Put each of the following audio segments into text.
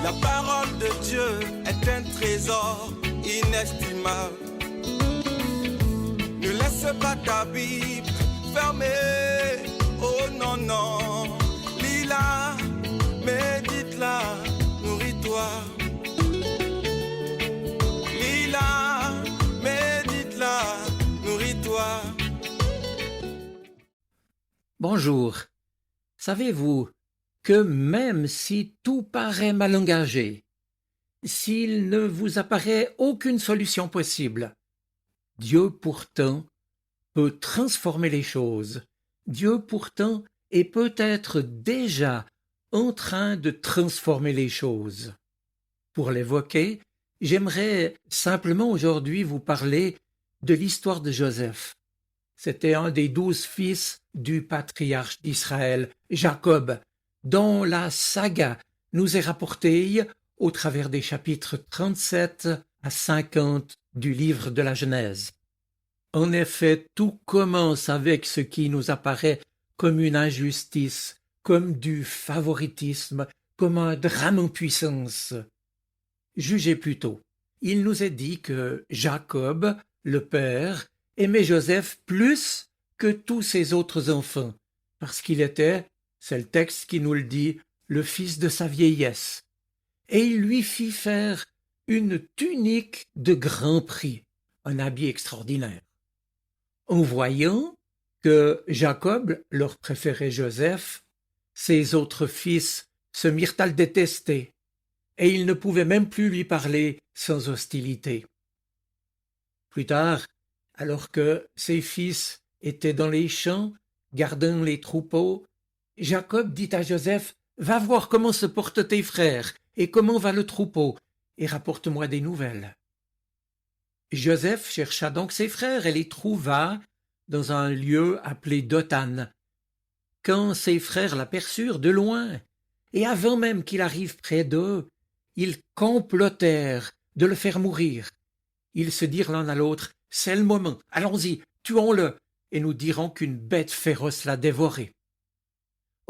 La parole de Dieu est un trésor inestimable. Ne laisse pas ta Bible fermée. Oh non, non. Lis-la, médite-la, nourris-toi. Lis-la, médite-la, nourris-toi. Bonjour. Savez-vous que même si tout paraît mal engagé, s'il ne vous apparaît aucune solution possible, Dieu pourtant peut transformer les choses. Dieu pourtant est peut-être déjà en train de transformer les choses. Pour l'évoquer, j'aimerais simplement aujourd'hui vous parler de l'histoire de Joseph. C'était un des 12 fils du patriarche d'Israël, Jacob, dont la saga nous est rapportée au travers des chapitres 37 à 50 du livre de la Genèse. En effet, tout commence avec ce qui nous apparaît comme une injustice, comme du favoritisme, comme un drame en puissance. Jugez plutôt. Il nous est dit que Jacob, le père, aimait Joseph plus que tous ses autres enfants, parce qu'il était, c'est le texte qui nous le dit, le fils de sa vieillesse. Et il lui fit faire une tunique de grand prix, un habit extraordinaire. En voyant que Jacob leur préférait Joseph, ses autres fils se mirent à le détester, et ils ne pouvaient même plus lui parler sans hostilité. Plus tard, alors que ses fils étaient dans les champs, gardant les troupeaux, Jacob dit à Joseph, « Va voir comment se portent tes frères, et comment va le troupeau, et rapporte-moi des nouvelles. » Joseph chercha donc ses frères et les trouva dans un lieu appelé Dothan. Quand ses frères l'aperçurent de loin, et avant même qu'il arrive près d'eux, ils complotèrent de le faire mourir. Ils se dirent l'un à l'autre, « C'est le moment, allons-y, tuons-le, et nous dirons qu'une bête féroce l'a dévoré. »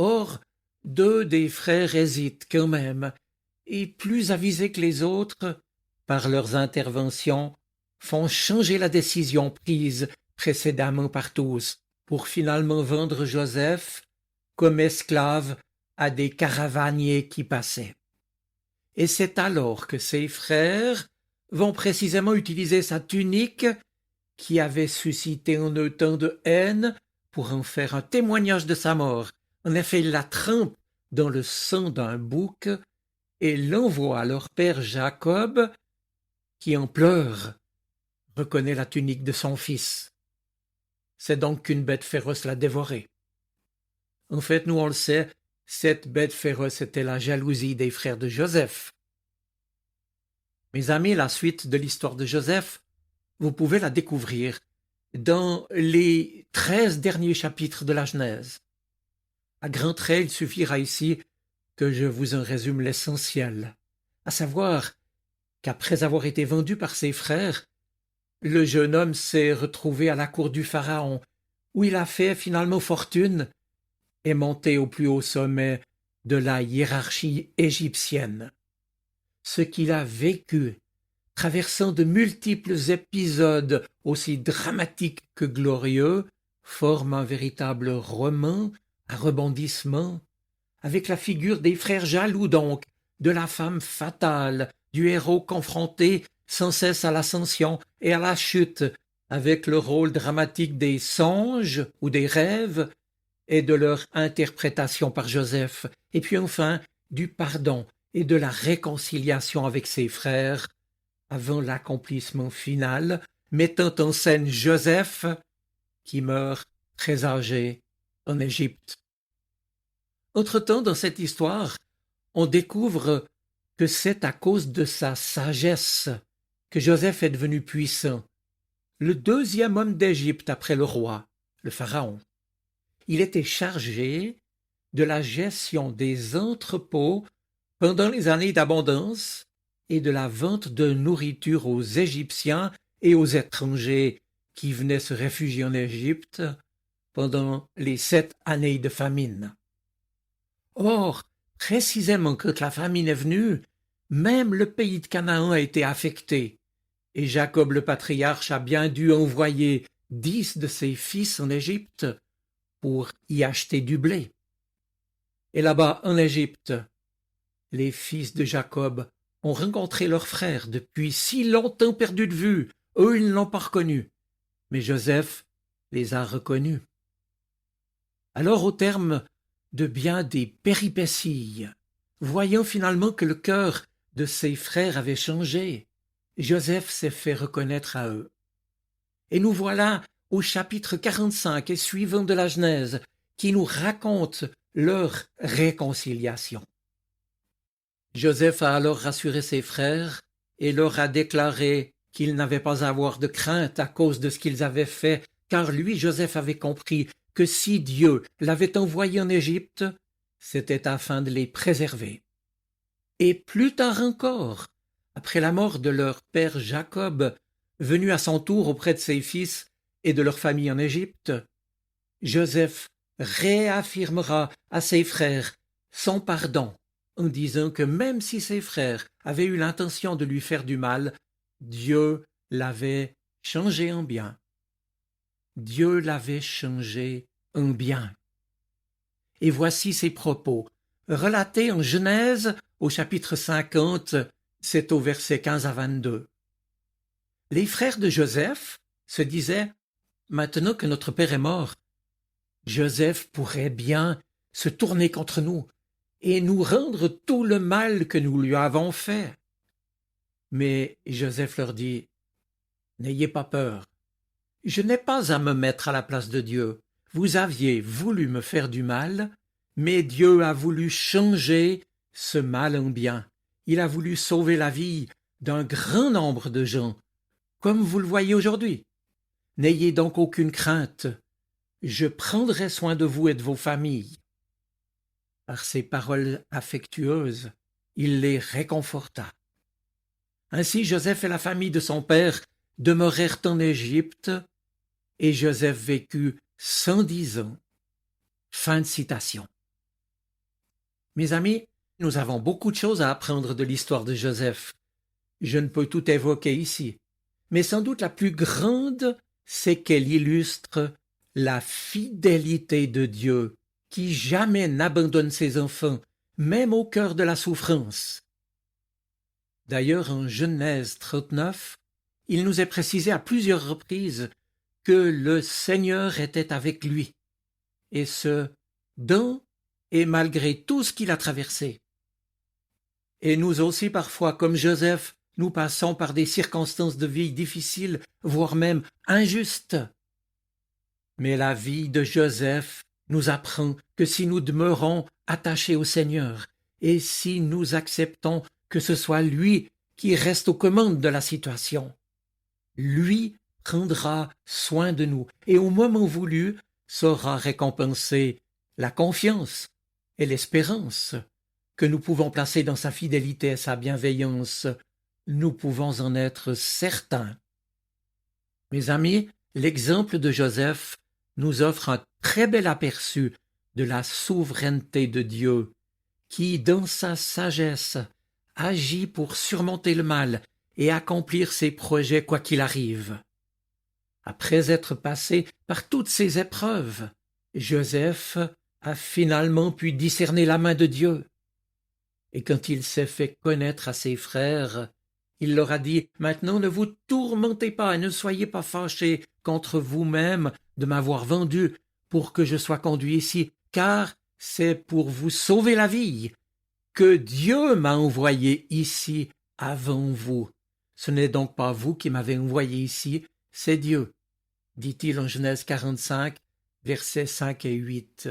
Or, 2 des frères hésitent quand même, et plus avisés que les autres, par leurs interventions, font changer la décision prise précédemment par tous, pour finalement vendre Joseph comme esclave à des caravaniers qui passaient. Et c'est alors que ses frères vont précisément utiliser sa tunique qui avait suscité en eux tant de haine pour en faire un témoignage de sa mort. En effet, ils la trempent dans le sang d'un bouc et l'envoient à leur père Jacob, qui en pleure, reconnaît la tunique de son fils. C'est donc qu'une bête féroce l'a dévoré. En fait, nous on le sait, cette bête féroce était la jalousie des frères de Joseph. Mes amis, la suite de l'histoire de Joseph, vous pouvez la découvrir dans les 13 derniers chapitres de la Genèse. À grands traits, il suffira ici que je vous en résume l'essentiel, à savoir qu'après avoir été vendu par ses frères, le jeune homme s'est retrouvé à la cour du Pharaon, où il a fait finalement fortune et monté au plus haut sommet de la hiérarchie égyptienne. Ce qu'il a vécu, traversant de multiples épisodes aussi dramatiques que glorieux, forme un véritable roman à rebondissements, avec la figure des frères jaloux donc, de la femme fatale, du héros confronté sans cesse à l'ascension et à la chute, avec le rôle dramatique des songes ou des rêves, et de leur interprétation par Joseph, et puis enfin du pardon et de la réconciliation avec ses frères, avant l'accomplissement final, mettant en scène Joseph, qui meurt très âgé en Égypte. Autre-temps, dans cette histoire, on découvre que c'est à cause de sa sagesse que Joseph est devenu puissant, le 2e homme d'Égypte après le roi, le Pharaon. Il était chargé de la gestion des entrepôts pendant les années d'abondance et de la vente de nourriture aux Égyptiens et aux étrangers qui venaient se réfugier en Égypte pendant les 7 années de famine. Or, précisément quand la famine est venue, même le pays de Canaan a été affecté, et Jacob le patriarche a bien dû envoyer 10 de ses fils en Égypte pour y acheter du blé. Et là-bas, en Égypte, les fils de Jacob ont rencontré leurs frères depuis si longtemps perdus de vue. Eux, ils ne l'ont pas reconnu, mais Joseph les a reconnus. Alors, au terme de bien des péripéties, voyant finalement que le cœur de ses frères avait changé, Joseph s'est fait reconnaître à eux. Et nous voilà au chapitre 45 et suivant de la Genèse, qui nous raconte leur réconciliation. Joseph a alors rassuré ses frères et leur a déclaré qu'ils n'avaient pas à avoir de crainte à cause de ce qu'ils avaient fait, car lui, Joseph, avait compris que si Dieu l'avait envoyé en Égypte, c'était afin de les préserver. Et plus tard encore, après la mort de leur père Jacob, venu à son tour auprès de ses fils et de leur famille en Égypte, Joseph réaffirmera à ses frères son pardon en disant que même si ses frères avaient eu l'intention de lui faire du mal, Dieu l'avait changé en bien. Dieu l'avait changé en bien. Et voici ses propos, relatés en Genèse au chapitre 50, c'est au verset 15 à 22. Les frères de Joseph se disaient « Maintenant que notre père est mort, Joseph pourrait bien se tourner contre nous et nous rendre tout le mal que nous lui avons fait. » Mais Joseph leur dit « N'ayez pas peur, je n'ai pas à me mettre à la place de Dieu. Vous aviez voulu me faire du mal, mais Dieu a voulu changer ce mal en bien. Il a voulu sauver la vie d'un grand nombre de gens, comme vous le voyez aujourd'hui. N'ayez donc aucune crainte. Je prendrai soin de vous et de vos familles. » Par ces paroles affectueuses, il les réconforta. Ainsi Joseph et la famille de son père demeurèrent en Égypte, et Joseph vécut 110 ans. Fin de citation. Mes amis, nous avons beaucoup de choses à apprendre de l'histoire de Joseph. Je ne peux tout évoquer ici, mais sans doute la plus grande, c'est qu'elle illustre la fidélité de Dieu, qui jamais n'abandonne ses enfants, même au cœur de la souffrance. D'ailleurs, en Genèse 39, il nous est précisé à plusieurs reprises que le Seigneur était avec lui, et ce, dans et malgré tout ce qu'il a traversé. Et nous aussi, parfois, comme Joseph, nous passons par des circonstances de vie difficiles, voire même injustes. Mais la vie de Joseph nous apprend que si nous demeurons attachés au Seigneur, et si nous acceptons que ce soit lui qui reste aux commandes de la situation, lui prendra soin de nous et au moment voulu saura récompenser la confiance et l'espérance que nous pouvons placer dans sa fidélité et sa bienveillance. Nous pouvons en être certains. Mes amis, l'exemple de Joseph nous offre un très bel aperçu de la souveraineté de Dieu, qui, dans sa sagesse, agit pour surmonter le mal et accomplir ses projets quoi qu'il arrive. Après être passé par toutes ces épreuves, Joseph a finalement pu discerner la main de Dieu. Et quand il s'est fait connaître à ses frères, il leur a dit « Maintenant ne vous tourmentez pas et ne soyez pas fâchés contre vous-même de m'avoir vendu pour que je sois conduit ici, car c'est pour vous sauver la vie que Dieu m'a envoyé ici avant vous. Ce n'est donc pas vous qui m'avez envoyé ici, c'est Dieu. » dit-il en Genèse 45, versets 5 et 8.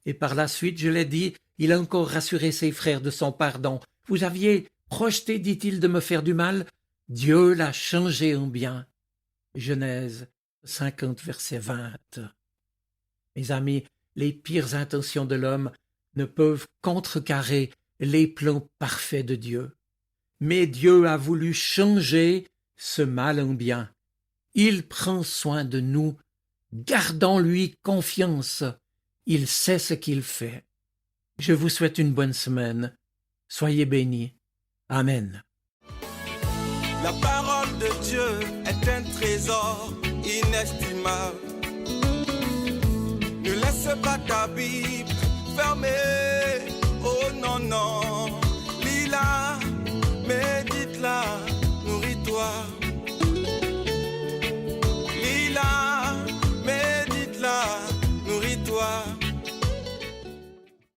Et par la suite, je l'ai dit, il a encore rassuré ses frères de son pardon. Vous aviez projeté, dit-il, de me faire du mal. Dieu l'a changé en bien. Genèse 50, verset 20. Mes amis, les pires intentions de l'homme ne peuvent contrecarrer les plans parfaits de Dieu. Mais Dieu a voulu changer ce mal en bien. Il prend soin de nous. Gardons-lui confiance. Il sait ce qu'il fait. Je vous souhaite une bonne semaine. Soyez bénis. Amen. La parole de Dieu est un trésor inestimable. Ne laisse pas ta Bible fermée.